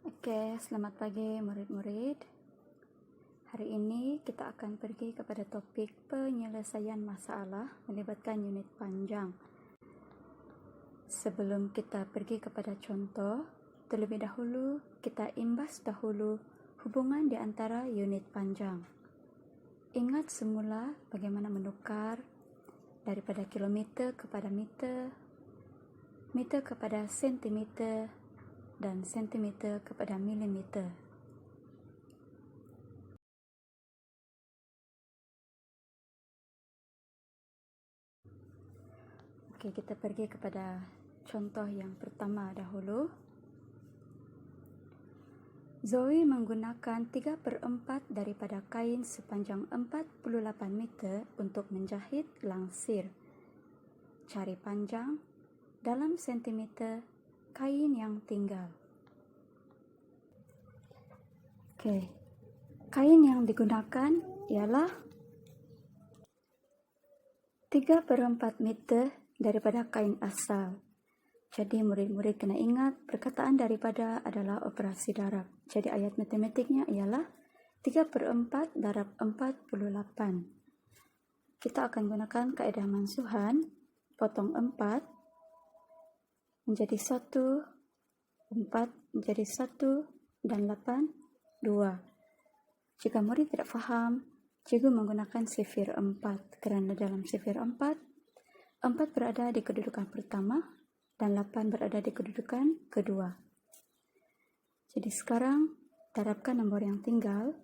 Oke, selamat pagi murid-murid. Hari ini kita akan pergi kepada topik penyelesaian masalah melibatkan unit panjang. Sebelum kita pergi kepada contoh, terlebih dahulu kita imbas dahulu hubungan di antara unit panjang. Ingat semula bagaimana menukar daripada kilometer kepada meter, meter kepada sentimeter, dan sentimeter kepada milimeter. Oke, kita pergi kepada contoh yang pertama dahulu. Zoe menggunakan 3/4 daripada kain sepanjang 48 meter untuk menjahit langsir. Cari panjang dalam sentimeter kain yang tinggal. Oke, kain yang digunakan ialah 3/4 meter daripada kain asal. Jadi murid-murid kena ingat perkataan daripada adalah operasi darab. Jadi ayat matematiknya ialah 3/4 darab 48. Kita akan gunakan kaedah mansuhan, potong 4 menjadi 1, 4 menjadi 1, dan 8, 2. Jika murid tidak faham, cikgu menggunakan sifir 4 kerana dalam sifir 4 berada di kedudukan pertama dan 8 berada di kedudukan kedua. Jadi sekarang darabkan nombor yang tinggal.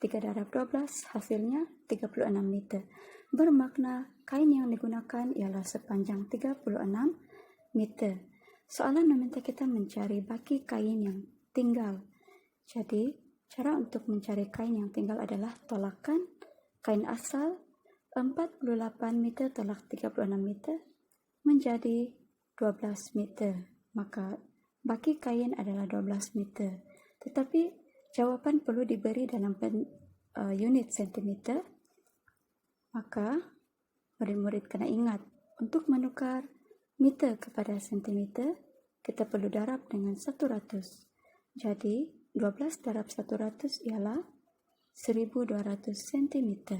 3 darab 12 hasilnya 36 meter. Bermakna kain yang digunakan ialah sepanjang 36 meter. Soalan meminta kita mencari baki kain yang tinggal. Jadi cara untuk mencari kain yang tinggal adalah tolakan kain asal 48 meter tolak 36 meter menjadi 12 meter. Maka baki kain adalah 12 meter. Tetapi jawapan perlu diberi dalam unit sentimeter. Maka murid-murid kena ingat untuk menukar meter kepada sentimeter kita perlu darab dengan 100. Jadi 12 darab 100 ialah 1200 cm.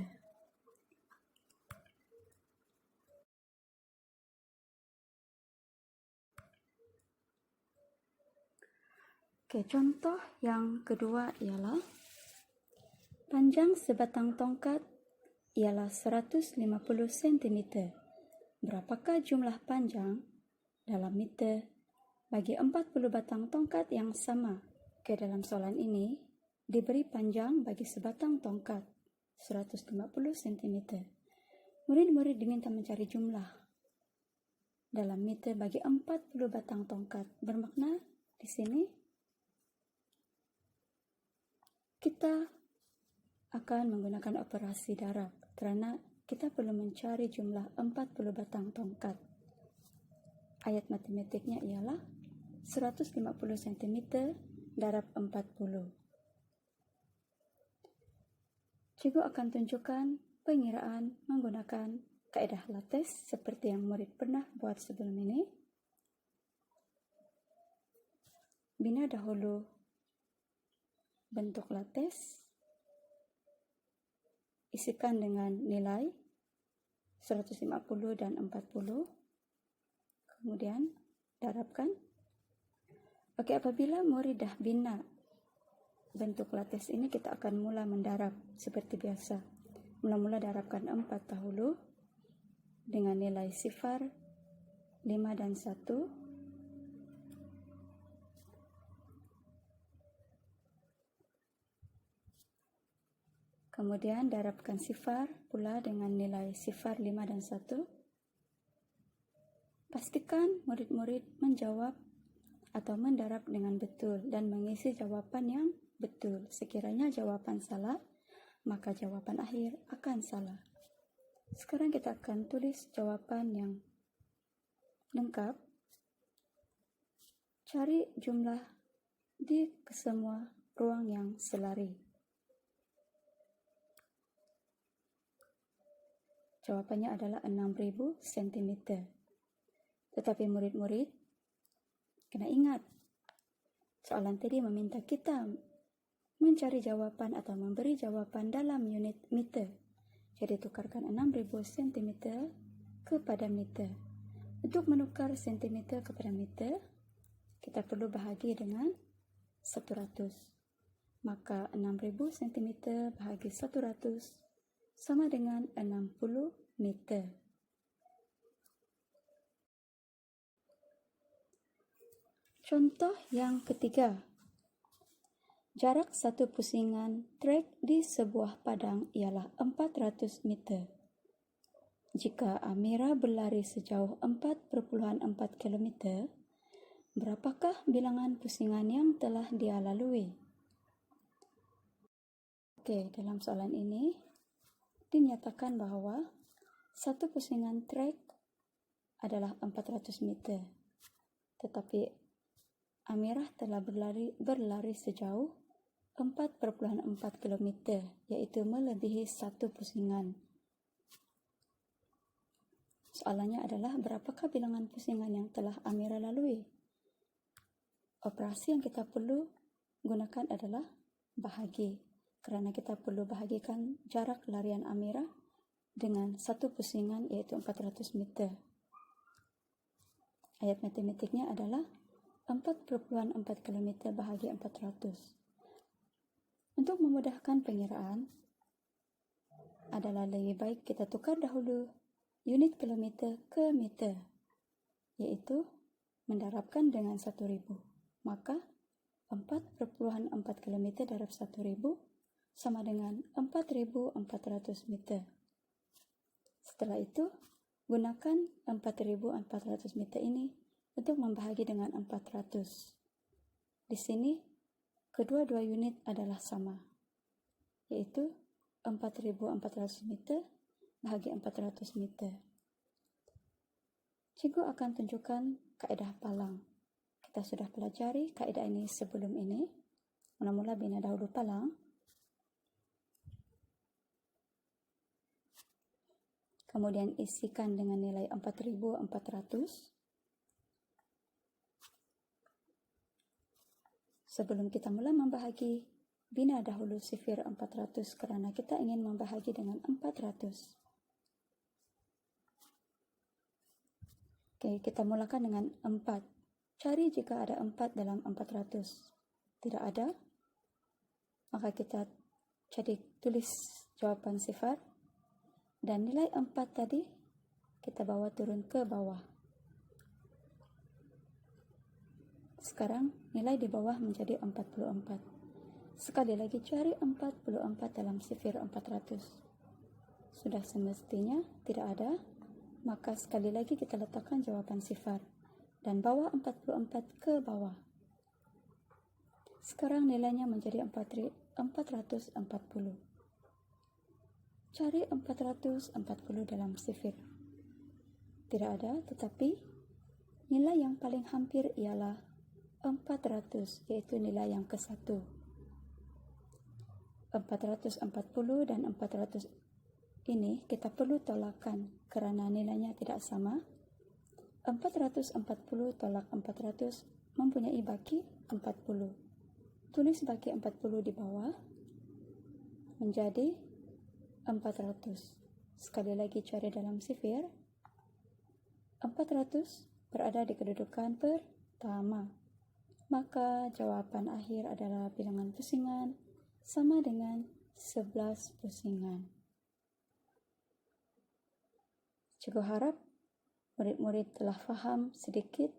Oke, contoh yang kedua ialah panjang sebatang tongkat ialah 150 cm. Berapakah jumlah panjang dalam meter bagi 40 batang tongkat yang sama? Oke, dalam soalan ini diberi panjang bagi sebatang tongkat 150 cm. Murid-murid diminta mencari jumlah dalam meter bagi 40 batang tongkat. Bermakna di sini kita akan menggunakan operasi darab kerana kita perlu mencari jumlah 40 batang tongkat. Ayat matematiknya ialah 150 cm darab 40. Cikgu akan tunjukkan pengiraan menggunakan kaedah lates seperti yang murid pernah buat sebelum ini. Bina dahulu bentuk lates, isikan dengan nilai 150 dan 40, kemudian darabkan. Oke, apabila murid dah bina bentuk lates ini, kita akan mula mendarab seperti biasa. Mula-mula darabkan 4 dahulu dengan nilai sifar 5 dan 1. Kemudian darabkan sifar pula dengan nilai sifar 5 dan 1. Pastikan murid-murid menjawab atau mendarab dengan betul dan mengisi jawapan yang betul. Sekiranya jawapan salah, maka jawapan akhir akan salah. Sekarang kita akan tulis jawapan yang lengkap. Cari jumlah di kesemua ruang yang selari. Jawapannya adalah 6000 cm. Tetapi murid-murid kena ingat, Soalan tadi meminta kita mencari jawaban atau memberi jawaban dalam unit meter. Jadi tukarkan 6.000 cm kepada meter. Untuk menukar cm kepada meter, kita perlu bahagi dengan 100. Maka 6.000 cm bahagi 100 sama dengan 60 meter. Contoh yang ketiga. Jarak satu pusingan trek di sebuah padang ialah 400 meter. Jika Amira berlari sejauh 4,4 km, berapakah bilangan pusingan yang telah dia lalui? Okey, dalam soalan ini dinyatakan bahawa satu pusingan trek adalah 400 meter. Tetapi Amirah telah berlari sejauh 4,4 km, iaitu melebihi satu pusingan. Soalannya adalah berapakah bilangan pusingan yang telah Amirah lalui? Operasi yang kita perlu gunakan adalah bahagi, kerana kita perlu bahagikan jarak larian Amirah dengan satu pusingan iaitu 400 meter. Ayat matematiknya adalah 4,4 km bahagi 400. Untuk memudahkan pengiraan, adalah lebih baik kita tukar dahulu unit kilometer ke meter, iaitu mendarabkan dengan 1,000. Maka 4,4 km darab 1,000 sama dengan 4,400 meter. Setelah itu, gunakan 4,400 meter ini untuk membahagi dengan 400. Di sini, kedua-dua unit adalah sama, iaitu 4,400 meter bahagi 400 meter. Cikgu akan tunjukkan kaedah palang. Kita sudah pelajari kaedah ini sebelum ini. Mula-mula bina dahulu palang. Kemudian isikan dengan nilai 4,400. Sebelum kita mula membahagi, bina dahulu sifir 400 kerana kita ingin membahagi dengan 400. Okey, kita mulakan dengan 4. Cari jika ada 4 dalam 400. Tidak ada, maka kita tulis jawapan sifar. Dan nilai 4 tadi, kita bawa turun ke bawah. Sekarang nilai di bawah menjadi 44. Sekali lagi cari 44 dalam sifir 400. Sudah semestinya tidak ada, maka sekali lagi kita letakkan jawapan sifar dan bawa 44 ke bawah. Sekarang nilainya menjadi 440. Cari 440 dalam sifir. Tidak ada, tetapi nilai yang paling hampir ialah 400, iaitu nilai yang ke-1. 440 dan 400 ini kita perlu tolakkan kerana nilainya tidak sama. 440 tolak 400 mempunyai baki 40. Tulis baki 40 di bawah menjadi 400. Sekali lagi cari dalam sifir. 400 berada di kedudukan pertama. Maka jawapan akhir adalah bilangan pusingan sama dengan 11 pusingan. Cikgu harap murid-murid telah faham sedikit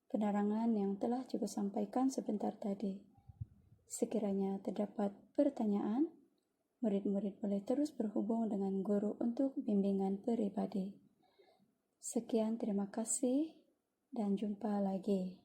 penerangan yang telah cikgu sampaikan sebentar tadi. Sekiranya terdapat pertanyaan, murid-murid boleh terus berhubung dengan guru untuk bimbingan peribadi. Sekian, terima kasih dan jumpa lagi.